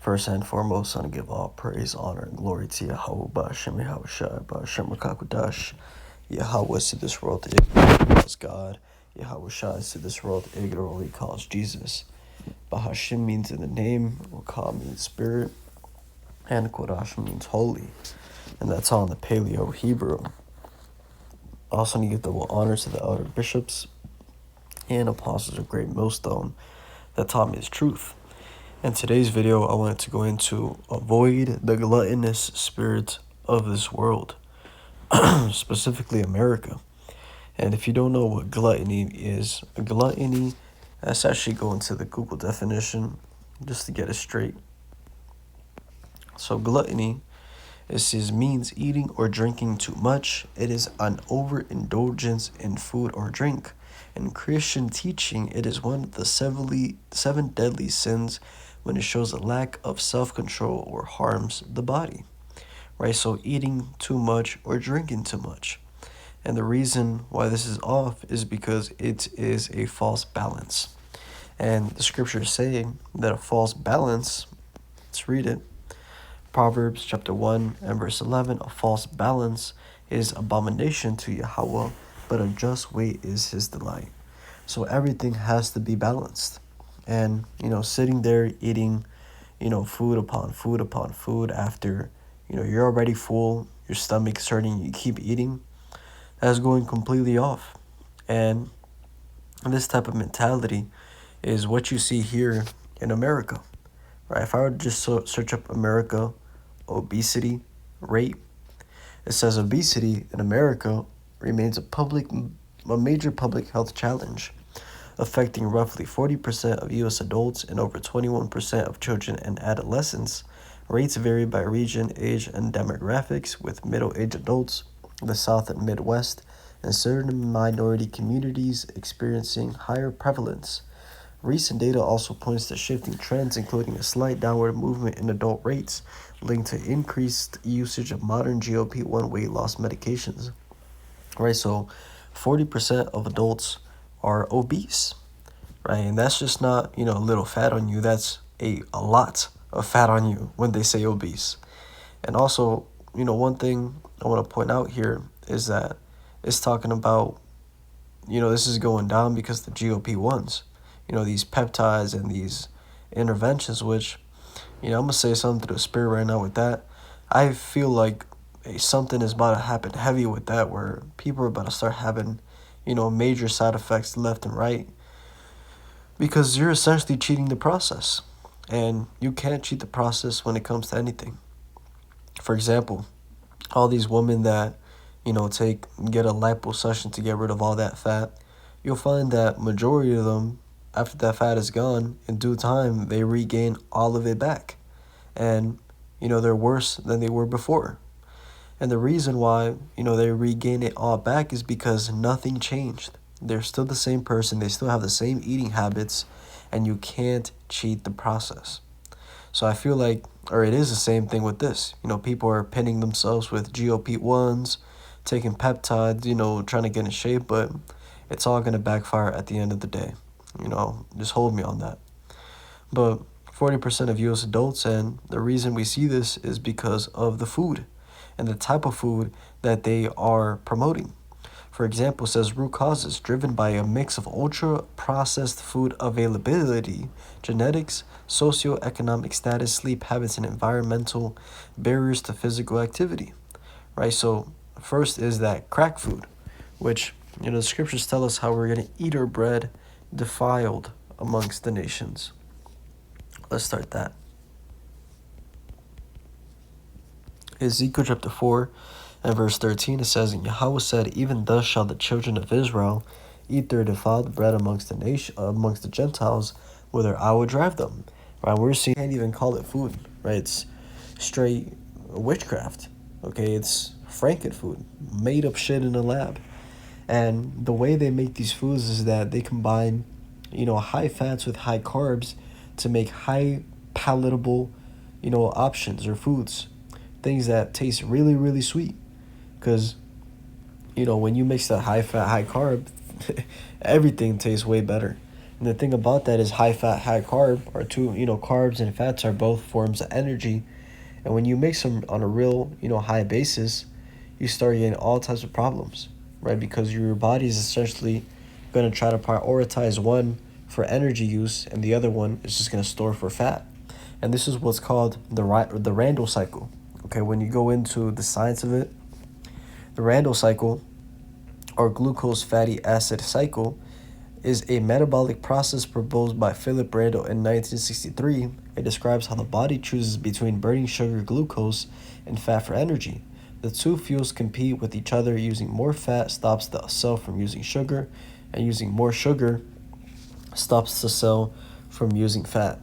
First and foremost, I want to give all praise, honor, and glory to Yahweh, Ba'Shem Yahushai, Ba'Shem Rakakwadash. Yahweh is to this world the ignorant calls God. Yahweh Shai is to this world the ignorantly calls Jesus. Bahashim means in the name, Wakah means spirit, and Kodash means holy. And that's all in the Paleo Hebrew. Also need to give double honors to the elder bishops and apostles of Great Millstone that taught me his truth. In today's video, I wanted to go into avoid the gluttonous spirit of this world, specifically America. And if you don't know what gluttony is, let's actually go into the Google definition just to get it straight. So gluttony means eating or drinking too much. It is an overindulgence in food or drink. In Christian teaching, it is one of the seven deadly sins when it shows a lack of self-control or harms the body, right? So eating too much or drinking too much. And the reason why this is off is because it is a false balance. And the scriptures say that a false balance, let's read it. Proverbs chapter 1 and verse 11, a false balance is abomination to Yahweh, but a just weight is his delight. So everything has to be balanced. And, sitting there eating, food upon food upon food after, you're already full, your stomach's hurting, you keep eating, that's going completely off. And this type of mentality is what you see here in America, right? If I were to just search up America, obesity rate, it says obesity in America remains a major public health challenge, affecting roughly 40% of U.S. adults and over 21% of children and adolescents. Rates vary by region, age, and demographics, with middle-aged adults, the South and Midwest, and certain minority communities experiencing higher prevalence. Recent data also points to shifting trends, including a slight downward movement in adult rates, linked to increased usage of modern GLP-1 weight loss medications. Right, so 40% of adults are obese, right? And that's just not, a little fat on you. That's a lot of fat on you when they say obese. And also, one thing I want to point out here is that it's talking about, this is going down because the GLP-1s, these peptides and these interventions, which, I'm going to say something to the spirit right now with that. I feel like something is about to happen heavy with that, where people are about to start having, major side effects left and right, because you're essentially cheating the process. And you can't cheat the process when it comes to anything. For example, all these women that, get a liposuction to get rid of all that fat, you'll find that majority of them, after that fat is gone, in due time, they regain all of it back. And, they're worse than they were before. And the reason why, they regain it all back is because nothing changed. They're still the same person. They still have the same eating habits, and you can't cheat the process. So I feel like, or it is the same thing with this. People are pinning themselves with GLP-1s, taking peptides, trying to get in shape, but it's all going to backfire at the end of the day. Just hold me on that. But 40% of U.S. adults, and the reason we see this is because of the food and the type of food that they are promoting. For example, it says root causes driven by a mix of ultra-processed food availability, genetics, socioeconomic status, sleep habits, and environmental barriers to physical activity, right? So first is that crack food, which, the scriptures tell us how we're going to eat our bread defiled amongst the nations. Let's start that. Ezekiel chapter 4 and verse 13, it says, and Yahweh said, even thus shall the children of Israel eat their defiled bread amongst the Gentiles, whither I will drive them. Right? We're seeing, can't even call it food, right? It's straight witchcraft. Okay, it's Franken food, made up shit in a lab. And the way they make these foods is that they combine, high fats with high carbs to make high palatable, options or foods. Things that taste really, really sweet. Because, when you mix that high fat, high carb, everything tastes way better. And the thing about that is high fat, high carb are two, carbs and fats are both forms of energy. And when you mix them on a real, high basis, you start getting all types of problems, right? Because your body is essentially going to try to prioritize one for energy use and the other one is just going to store for fat. And this is what's called the Randle cycle. Okay, when you go into the science of it, the Randle cycle or glucose fatty acid cycle is a metabolic process proposed by Philip Randle in 1963. It describes how the body chooses between burning sugar, glucose, and fat for energy. The two fuels compete with each other. Using more fat stops the cell from using sugar, and using more sugar stops the cell from using fat.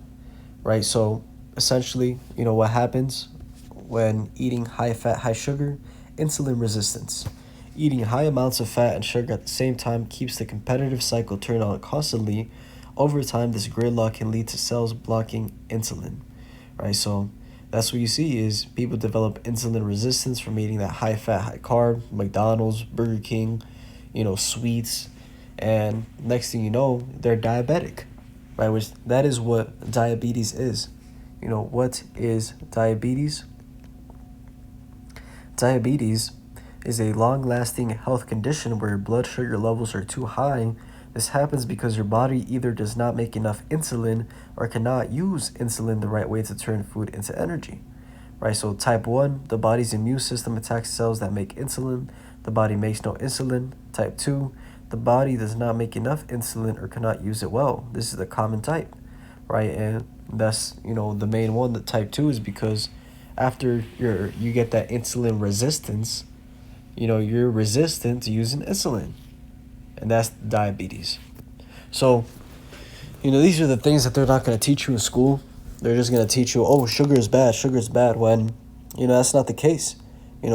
Right? So essentially, what happens when eating high fat, high sugar? Insulin resistance. Eating high amounts of fat and sugar at the same time keeps the competitive cycle turned on constantly. Over time, this gridlock can lead to cells blocking insulin, right? So that's what you see is people develop insulin resistance from eating that high fat, high carb, McDonald's, Burger King, sweets, and next thing you know, they're diabetic, right? Which that is what diabetes is. What is diabetes? Diabetes is a long-lasting health condition where your blood sugar levels are too high. This happens because your body either does not make enough insulin or cannot use insulin the right way to turn food into energy. Right? So type 1, the body's immune system attacks cells that make insulin. The body makes no insulin. Type 2, the body does not make enough insulin or cannot use it well. This is the common type, right? And that's, the main one, the type 2 is because after you get that insulin resistance, you're resistant to using insulin, and that's diabetes. So, these are the things that they're not going to teach you in school. They're just going to teach you, oh, sugar is bad, when, that's not the case.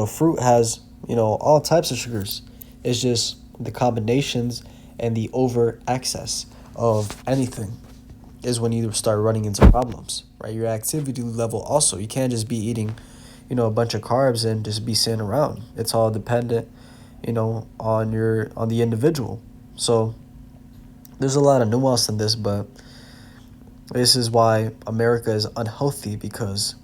Fruit has, all types of sugars. It's just the combinations and the over access of anything is when you start running into problems, right? Your activity level also, you can't just be eating a bunch of carbs and just be sitting around. It's all dependent, on the individual. So there's a lot of nuance in this, but this is why America is unhealthy, because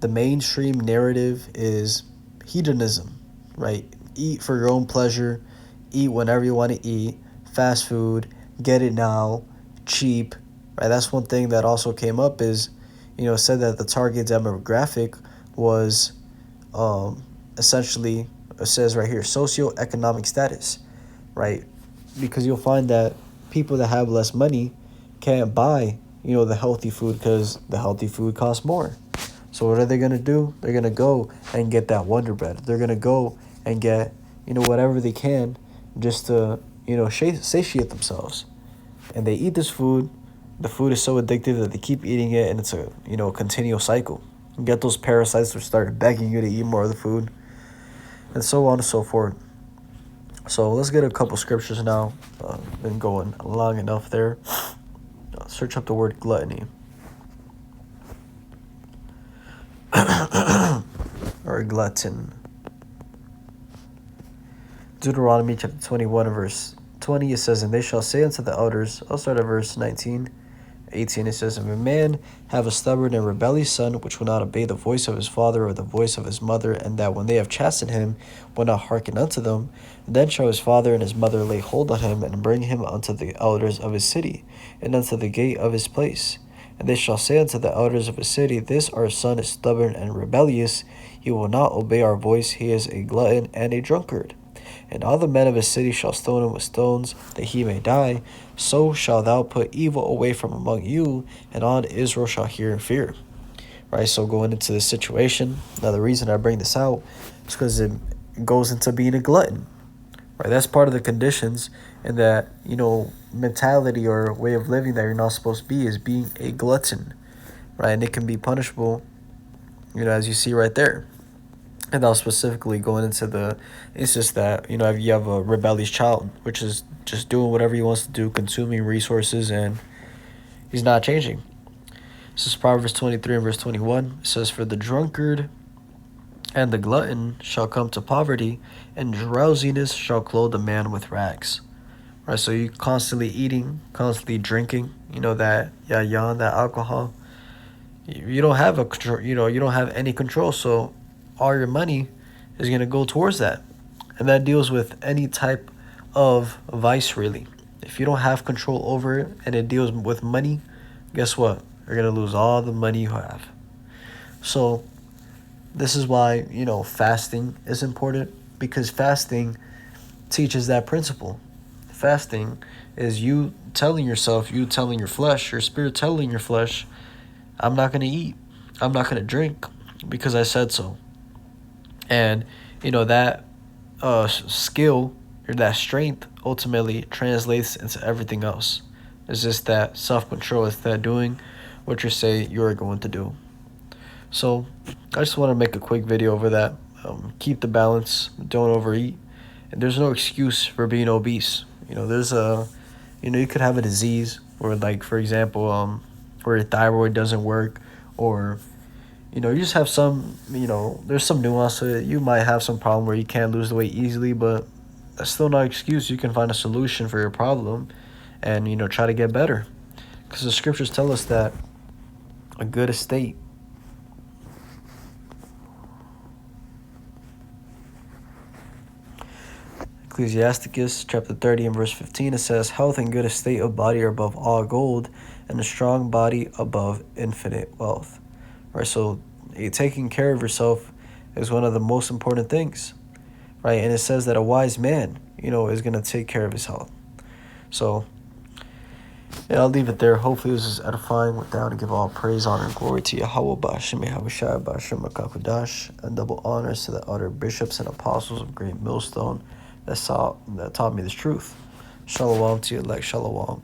the mainstream narrative is hedonism, right? Eat for your own pleasure, eat whenever you want to eat, fast food, get it now, cheap, right? That's one thing that also came up is, said that the target demographic was essentially, it says right here, socioeconomic status, right? Because you'll find that people that have less money can't buy, the healthy food because the healthy food costs more. So what are they going to do? They're going to go and get that Wonder Bread. They're going to go and get, whatever they can just to, satiate themselves. And they eat this food. The food is so addictive that they keep eating it, and it's a, continual cycle. You get those parasites that start begging you to eat more of the food, and so on and so forth. So let's get a couple scriptures now. Been going long enough there. Search up the word gluttony. Or glutton. Deuteronomy chapter 21 verse 20, it says, and they shall say unto the elders, I'll start at verse 19. 18, it says, if a man have a stubborn and rebellious son, which will not obey the voice of his father or the voice of his mother, and that when they have chastened him, will not hearken unto them, then shall his father and his mother lay hold on him, and bring him unto the elders of his city, and unto the gate of his place. And they shall say unto the elders of his city, this our son is stubborn and rebellious, he will not obey our voice, he is a glutton and a drunkard. And all the men of his city shall stone him with stones, that he may die. So shalt thou put evil away from among you, and all Israel shall hear and fear. Right, so going into this situation, now the reason I bring this out is because it goes into being a glutton. Right, that's part of the conditions, and that, mentality or way of living that you're not supposed to be is being a glutton. Right, and it can be punishable, as you see right there. And now specifically going into the instance that, if you have a rebellious child, which is just doing whatever he wants to do, consuming resources, and he's not changing. This is Proverbs 23 and verse 21. It says, for the drunkard and the glutton shall come to poverty, and drowsiness shall clothe a man with rags. right? So you constantly eating, constantly drinking, that yayan, that alcohol. You don't have a control, you don't have any control. So all your money is gonna go towards that, and that deals with any type of vice really. If you don't have control over it and it deals with money, guess what? You're gonna lose all the money you have. So this is why fasting is important, because fasting teaches that principle. Fasting is you telling yourself, you telling your flesh, your spirit telling your flesh, I'm not going to eat, I'm not going to drink because I said so. And that skill or that strength ultimately translates into everything else. It's just that self-control. It's that doing what you say you're going to do. So I just want to make a quick video over that. Keep the balance, don't overeat, and there's no excuse for being obese. There's you could have a disease or, like, for example, where your thyroid doesn't work, or you just have some, there's some nuance to it. You might have some problem where you can't lose the weight easily, but that's still not an excuse. You can find a solution for your problem and try to get better, because the scriptures tell us that a good estate. Ecclesiasticus chapter 30 and verse 15, it says, health and good estate of body are above all gold, and a strong body above infinite wealth. Right? So taking care of yourself is one of the most important things. Right? And it says that a wise man, is going to take care of his health. So yeah, I'll leave it there. Hopefully this is edifying. With that, and give all praise, honor, and glory to Yahweh Ba'Shem Yahushua Ba'Shem Makakodash, and double honors to the other bishops and apostles of Great Millstone that taught me this truth. Shalom to you, elect. Shalom.